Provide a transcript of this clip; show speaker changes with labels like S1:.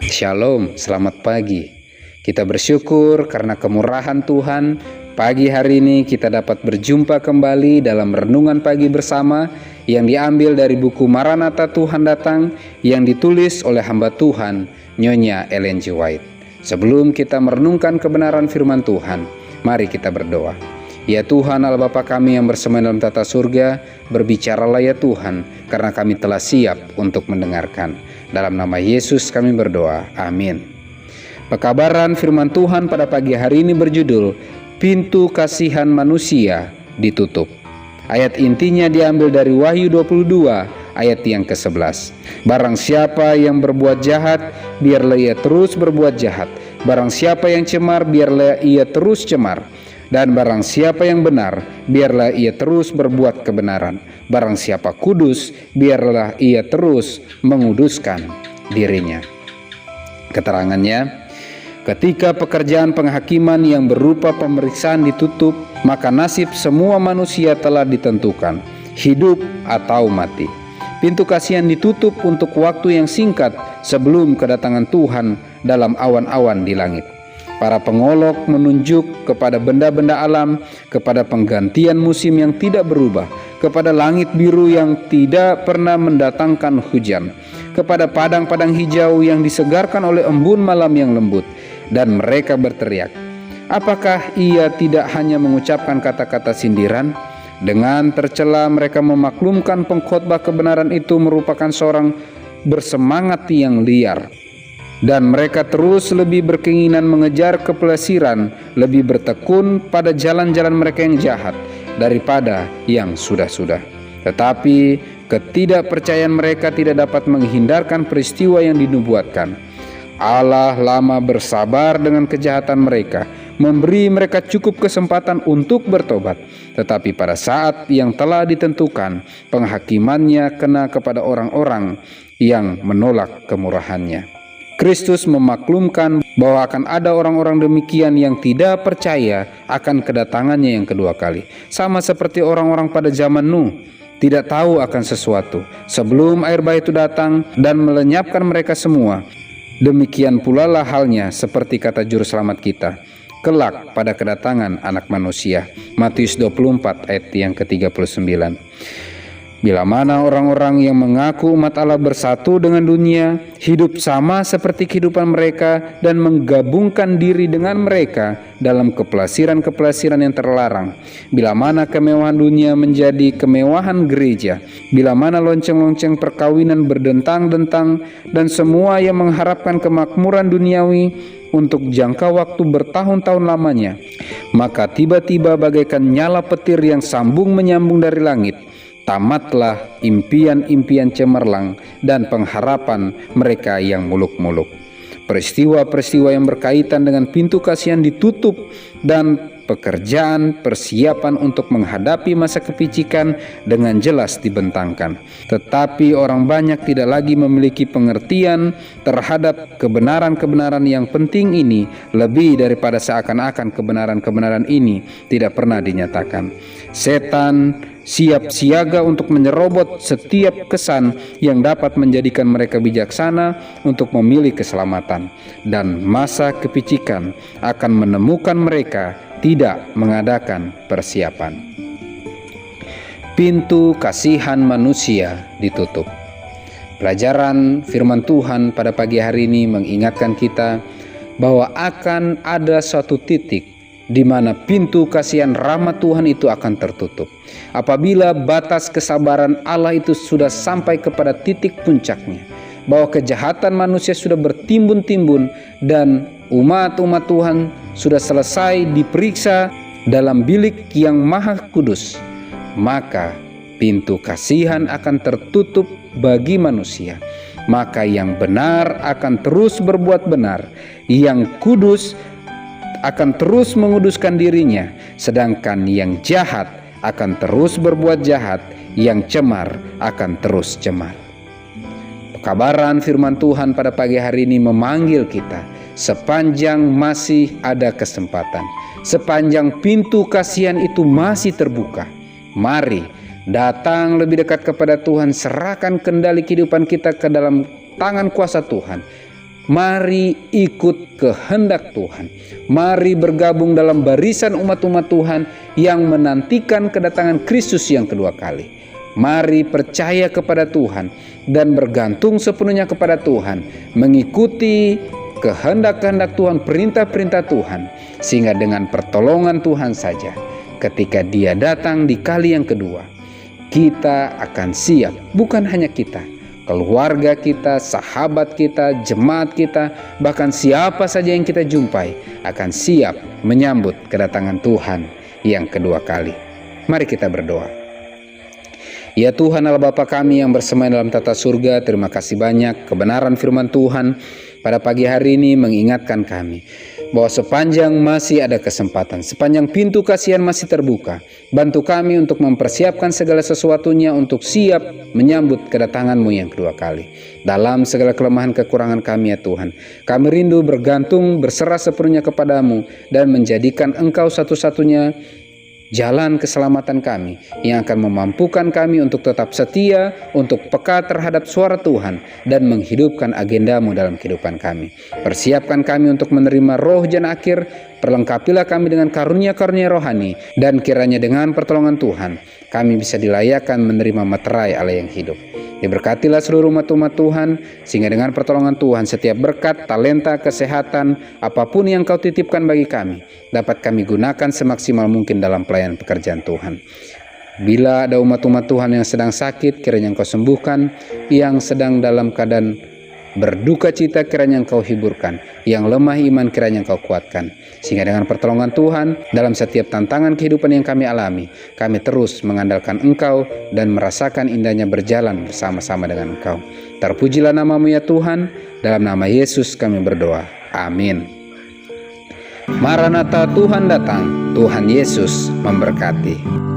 S1: Shalom, selamat pagi. Kita bersyukur karena kemurahan Tuhan. Pagi hari ini kita dapat berjumpa kembali dalam renungan pagi bersama yang diambil dari buku Maranatha Tuhan Datang yang ditulis oleh hamba Tuhan Nyonya Ellen G. White. Sebelum kita merenungkan kebenaran firman Tuhan, mari kita berdoa. Ya Tuhan Allah Bapa kami yang bersama dalam tata surga, berbicaralah ya Tuhan, karena kami telah siap untuk mendengarkan. Dalam nama Yesus kami berdoa, amin. Pekabaran firman Tuhan pada pagi hari ini berjudul, Pintu Kasihan Manusia Ditutup. Ayat intinya diambil dari Wahyu 22 ayat yang ke-11. Barang siapa yang berbuat jahat, biarlah ia terus berbuat jahat. Barang siapa yang cemar, biarlah ia terus cemar. Dan barang siapa yang benar, biarlah ia terus berbuat kebenaran. Barang siapa kudus, biarlah ia terus menguduskan dirinya. Keterangannya, ketika pekerjaan penghakiman yang berupa pemeriksaan ditutup, maka nasib semua manusia telah ditentukan, hidup atau mati. Pintu kasihan ditutup untuk waktu yang singkat sebelum kedatangan Tuhan dalam awan-awan di langit. Para pengolok menunjuk kepada benda-benda alam, kepada penggantian musim yang tidak berubah, kepada langit biru yang tidak pernah mendatangkan hujan, kepada padang-padang hijau yang disegarkan oleh embun malam yang lembut. Dan mereka berteriak, apakah ia tidak hanya mengucapkan kata-kata sindiran? Dengan tercela mereka memaklumkan pengkhotbah kebenaran itu merupakan seorang bersemangat yang liar. Dan mereka terus lebih berkeinginan mengejar kepelesiran, lebih bertekun pada jalan-jalan mereka yang jahat daripada yang sudah-sudah. Tetapi ketidakpercayaan mereka tidak dapat menghindarkan peristiwa yang dinubuatkan. Allah lama bersabar dengan kejahatan mereka, memberi mereka cukup kesempatan untuk bertobat. Tetapi pada saat yang telah ditentukan, penghakimannya kena kepada orang-orang yang menolak kemurahannya. Kristus memaklumkan bahwa akan ada orang-orang demikian yang tidak percaya akan kedatangannya yang kedua kali. Sama seperti orang-orang pada zaman Nuh, tidak tahu akan sesuatu sebelum air bah itu datang dan melenyapkan mereka semua. Demikian pula lah halnya seperti kata juru selamat kita, kelak pada kedatangan anak manusia. Matius 24 ayat yang ke-39. Bila mana orang-orang yang mengaku umat Allah bersatu dengan dunia, hidup sama seperti kehidupan mereka dan menggabungkan diri dengan mereka dalam kepelesiran-kepelesiran yang terlarang. Bila mana kemewahan dunia menjadi kemewahan gereja, bila mana lonceng-lonceng perkawinan berdentang-dentang dan semua yang mengharapkan kemakmuran duniawi untuk jangka waktu bertahun-tahun lamanya, maka tiba-tiba bagaikan nyala petir yang sambung menyambung dari langit, tamatlah impian-impian cemerlang dan pengharapan mereka yang muluk-muluk. Peristiwa-peristiwa yang berkaitan dengan pintu kasihan ditutup dan pekerjaan persiapan untuk menghadapi masa kepicikan dengan jelas dibentangkan. Tetapi orang banyak tidak lagi memiliki pengertian terhadap kebenaran-kebenaran yang penting ini, lebih daripada seakan-akan kebenaran-kebenaran ini tidak pernah dinyatakan. Setan siap siaga untuk menyerobot setiap kesan yang dapat menjadikan mereka bijaksana untuk memilih keselamatan, dan masa kepicikan akan menemukan mereka tidak mengadakan persiapan. Pintu kasihan manusia ditutup. Pelajaran firman Tuhan pada pagi hari ini mengingatkan kita bahwa akan ada suatu titik di mana pintu kasihan rahmat Tuhan itu akan tertutup. Apabila batas kesabaran Allah itu sudah sampai kepada titik puncaknya, bahwa kejahatan manusia sudah bertimbun-timbun dan umat-umat Tuhan sudah selesai diperiksa dalam bilik yang maha kudus, maka pintu kasihan akan tertutup bagi manusia. Maka yang benar akan terus berbuat benar, yang kudus akan terus menguduskan dirinya, sedangkan yang jahat akan terus berbuat jahat, yang cemar akan terus cemar. Pekabaran firman Tuhan pada pagi hari ini memanggil kita, sepanjang masih ada kesempatan, sepanjang pintu kasihan itu masih terbuka, mari datang lebih dekat kepada Tuhan, serahkan kendali kehidupan kita ke dalam tangan kuasa Tuhan. Mari ikut kehendak Tuhan. Mari bergabung dalam barisan umat-umat Tuhan yang menantikan kedatangan Kristus yang kedua kali. Mari percaya kepada Tuhan dan bergantung sepenuhnya kepada Tuhan, mengikuti kehendak-kehendak Tuhan, perintah-perintah Tuhan, sehingga dengan pertolongan Tuhan saja, ketika Dia datang di kali yang kedua, kita akan siap. Bukan hanya kita, keluarga kita, sahabat kita, jemaat kita, bahkan siapa saja yang kita jumpai akan siap menyambut kedatangan Tuhan yang kedua kali. Mari kita berdoa. Ya Tuhan Allah Bapa kami yang bersemayam dalam tata surga, terima kasih banyak kebenaran firman Tuhan pada pagi hari ini mengingatkan kami bahwa sepanjang masih ada kesempatan, sepanjang pintu kasihan masih terbuka, bantu kami untuk mempersiapkan segala sesuatunya untuk siap menyambut kedatangan-Mu yang kedua kali. Dalam segala kelemahan kekurangan kami ya Tuhan, kami rindu bergantung, berserah sepenuhnya kepadamu dan menjadikan Engkau satu-satunya jalan keselamatan kami yang akan memampukan kami untuk tetap setia, untuk peka terhadap suara Tuhan dan menghidupkan agenda-Mu dalam kehidupan kami. Persiapkan kami untuk menerima roh jan akhir, perlengkapilah kami dengan karunia-karunia rohani, dan kiranya dengan pertolongan Tuhan kami bisa dilayakkan menerima materai Allah yang hidup. Diberkatilah seluruh umat-umat Tuhan, sehingga dengan pertolongan Tuhan setiap berkat, talenta, kesehatan, apapun yang Kau titipkan bagi kami, dapat kami gunakan semaksimal mungkin dalam pelayanan pekerjaan Tuhan. Bila ada umat-umat Tuhan yang sedang sakit, kiranya Engkau sembuhkan, yang sedang dalam keadaan berduka cita kiranya Engkau hiburkan, yang lemah iman kiranya Engkau kuatkan, sehingga dengan pertolongan Tuhan dalam setiap tantangan kehidupan yang kami alami, kami terus mengandalkan Engkau dan merasakan indahnya berjalan bersama-sama dengan Engkau. Terpujilah nama-Mu ya Tuhan, dalam nama Yesus kami berdoa, amin. Maranatha, Tuhan datang, Tuhan Yesus memberkati.